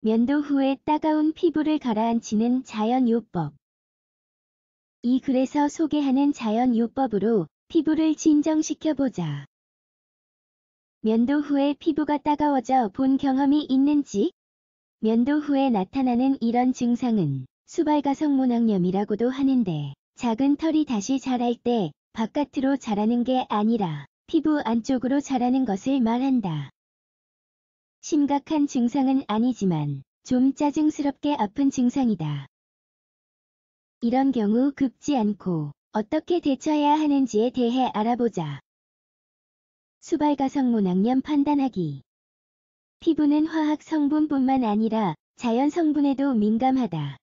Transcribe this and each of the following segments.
면도 후에 따가운 피부를 가라앉히는 자연요법. 이 글에서 소개하는 자연요법으로 피부를 진정시켜보자. 면도 후에 피부가 따가워져 본 경험이 있는지? 면도 후에 나타나는 이런 증상은 수발가성모낭염이라고도 하는데, 작은 털이 다시 자랄 때 바깥으로 자라는 게 아니라 피부 안쪽으로 자라는 것을 말한다. 심각한 증상은 아니지만 좀 짜증스럽게 아픈 증상이다. 이런 경우 급지 않고 어떻게 대처해야 하는지에 대해 알아보자. 수발가성모낭염 판단하기. 피부는 화학 성분뿐만 아니라 자연 성분에도 민감하다.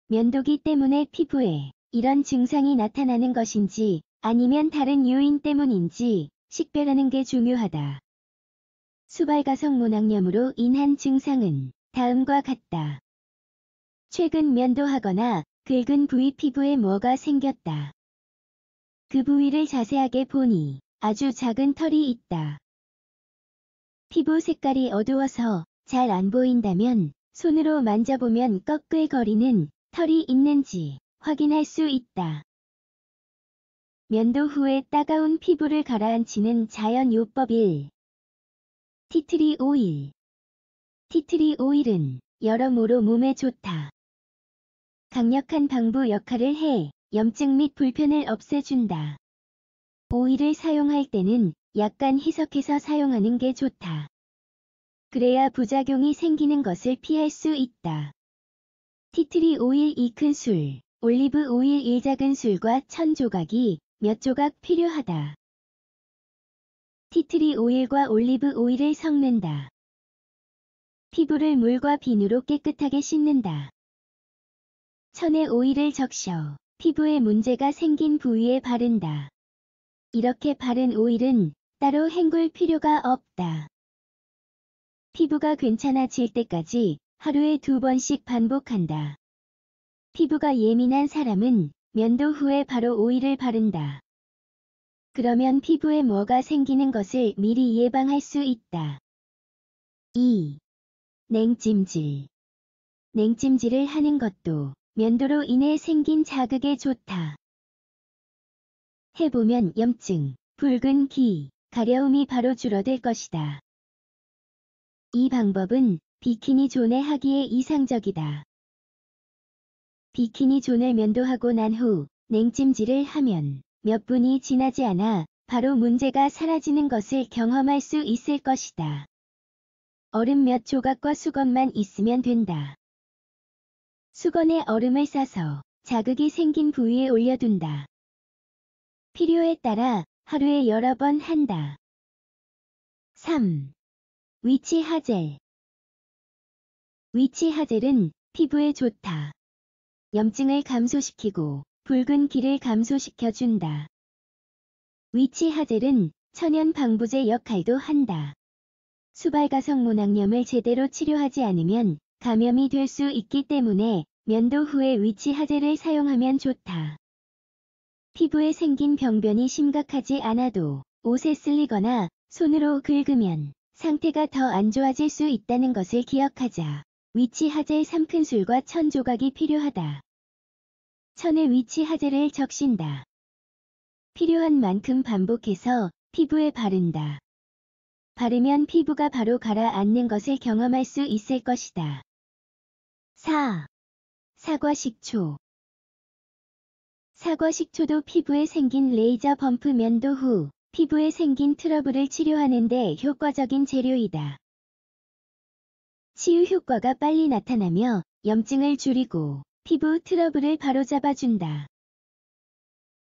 면도기 때문에 피부에 이런 증상이 나타나는 것인지 아니면 다른 요인 때문인지 식별하는 게 중요하다. 수발가성모낭염으로 인한 증상은 다음과 같다. 최근 면도하거나 긁은 부위 피부에 뭐가 생겼다. 그 부위를 자세하게 보니 아주 작은 털이 있다. 피부 색깔이 어두워서 잘 안 보인다면 손으로 만져보면 꺼끌거리는 털이 있는지 확인할 수 있다. 면도 후에 따가운 피부를 가라앉히는 자연요법 1. 티트리 오일. 티트리 오일은 여러모로 몸에 좋다. 강력한 방부 역할을 해 염증 및 불편을 없애준다. 오일을 사용할 때는 약간 희석해서 사용하는 게 좋다. 그래야 부작용이 생기는 것을 피할 수 있다. 티트리 오일 2큰술, 올리브 오일 1작은술과 1000조각이 몇 조각 필요하다. 티트리 오일과 올리브 오일을 섞는다. 피부를 물과 비누로 깨끗하게 씻는다. 천에 오일을 적셔 피부에 문제가 생긴 부위에 바른다. 이렇게 바른 오일은 따로 헹굴 필요가 없다. 피부가 괜찮아질 때까지 하루에 2번씩 반복한다. 피부가 예민한 사람은 면도 후에 바로 오일을 바른다. 그러면 피부에 뭐가 생기는 것을 미리 예방할 수 있다. 2. 냉찜질. 냉찜질을 하는 것도 면도로 인해 생긴 자극에 좋다. 해보면 염증, 붉은 기, 가려움이 바로 줄어들 것이다. 이 방법은 비키니 존에 하기에 이상적이다. 비키니 존을 면도하고 난 후 냉찜질을 하면 몇 분이 지나지 않아 바로 문제가 사라지는 것을 경험할 수 있을 것이다. 얼음 몇 조각과 수건만 있으면 된다. 수건에 얼음을 싸서 자극이 생긴 부위에 올려둔다. 필요에 따라 하루에 여러 번 한다. 3. 위치하젤. 위치하젤은 피부에 좋다. 염증을 감소시키고 붉은 기를 감소시켜준다. 위치하젤은 천연 방부제 역할도 한다. 수발가성모낭염을 제대로 치료하지 않으면 감염이 될 수 있기 때문에 면도 후에 위치하젤을 사용하면 좋다. 피부에 생긴 병변이 심각하지 않아도 옷에 쓸리거나 손으로 긁으면 상태가 더 안 좋아질 수 있다는 것을 기억하자. 위치하젤 3큰술과 1000조각이 필요하다. 천에 위치하젤을 적신다. 필요한 만큼 반복해서 피부에 바른다. 바르면 피부가 바로 가라앉는 것을 경험할 수 있을 것이다. 4. 사과식초. 사과식초도 피부에 생긴 레이저 범프 면도 후 피부에 생긴 트러블을 치료하는 데 효과적인 재료이다. 치유 효과가 빨리 나타나며 염증을 줄이고 피부 트러블을 바로잡아준다.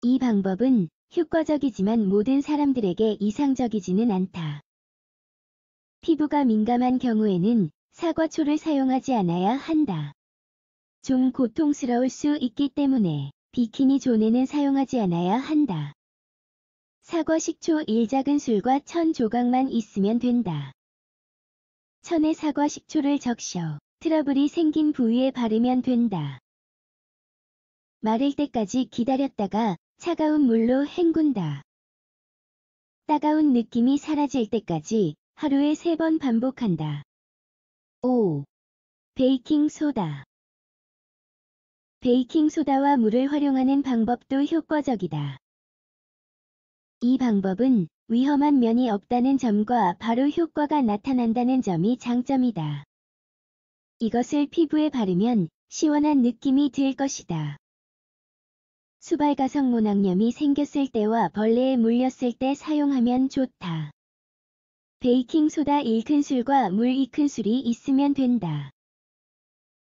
이 방법은 효과적이지만 모든 사람들에게 이상적이지는 않다. 피부가 민감한 경우에는 사과초를 사용하지 않아야 한다. 좀 고통스러울 수 있기 때문에 비키니 존에는 사용하지 않아야 한다. 사과식초 1작은술과 1000조각만 있으면 된다. 천에 사과식초를 적셔 트러블이 생긴 부위에 바르면 된다. 마를 때까지 기다렸다가 차가운 물로 헹군다. 따가운 느낌이 사라질 때까지 하루에 3번 반복한다. 5. 베이킹소다. 베이킹소다와 물을 활용하는 방법도 효과적이다. 이 방법은 위험한 면이 없다는 점과 바로 효과가 나타난다는 점이 장점이다. 이것을 피부에 바르면 시원한 느낌이 들 것이다. 수발가성 모낭염이 생겼을 때와 벌레에 물렸을 때 사용하면 좋다. 베이킹소다 1큰술과 물 2큰술이 있으면 된다.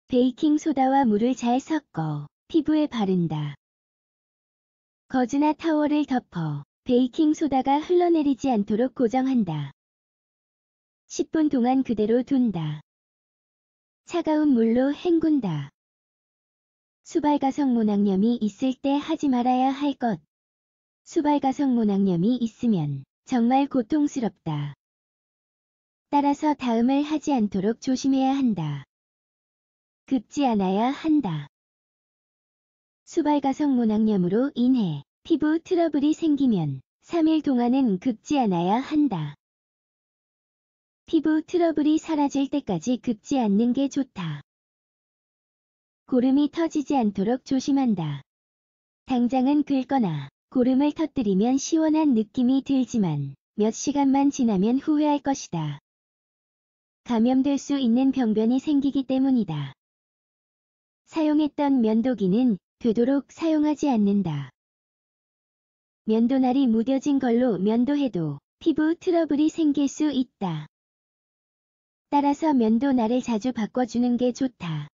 베이킹소다와 물을 잘 섞어 피부에 바른다. 거즈나 타월을 덮어 베이킹소다가 흘러내리지 않도록 고정한다. 10분 동안 그대로 둔다. 차가운 물로 헹군다. 수발가성 모낭염이 있을 때 하지 말아야 할 것. 수발가성 모낭염이 있으면 정말 고통스럽다. 따라서 다음을 하지 않도록 조심해야 한다. 긁지 않아야 한다. 수발가성 모낭염으로 인해 피부 트러블이 생기면 3일 동안은 긁지 않아야 한다. 피부 트러블이 사라질 때까지 긁지 않는 게 좋다. 고름이 터지지 않도록 조심한다. 당장은 긁거나 고름을 터뜨리면 시원한 느낌이 들지만 몇 시간만 지나면 후회할 것이다. 감염될 수 있는 병변이 생기기 때문이다. 사용했던 면도기는 되도록 사용하지 않는다. 면도날이 무뎌진 걸로 면도해도 피부 트러블이 생길 수 있다. 따라서 면도날을 자주 바꿔주는 게 좋다.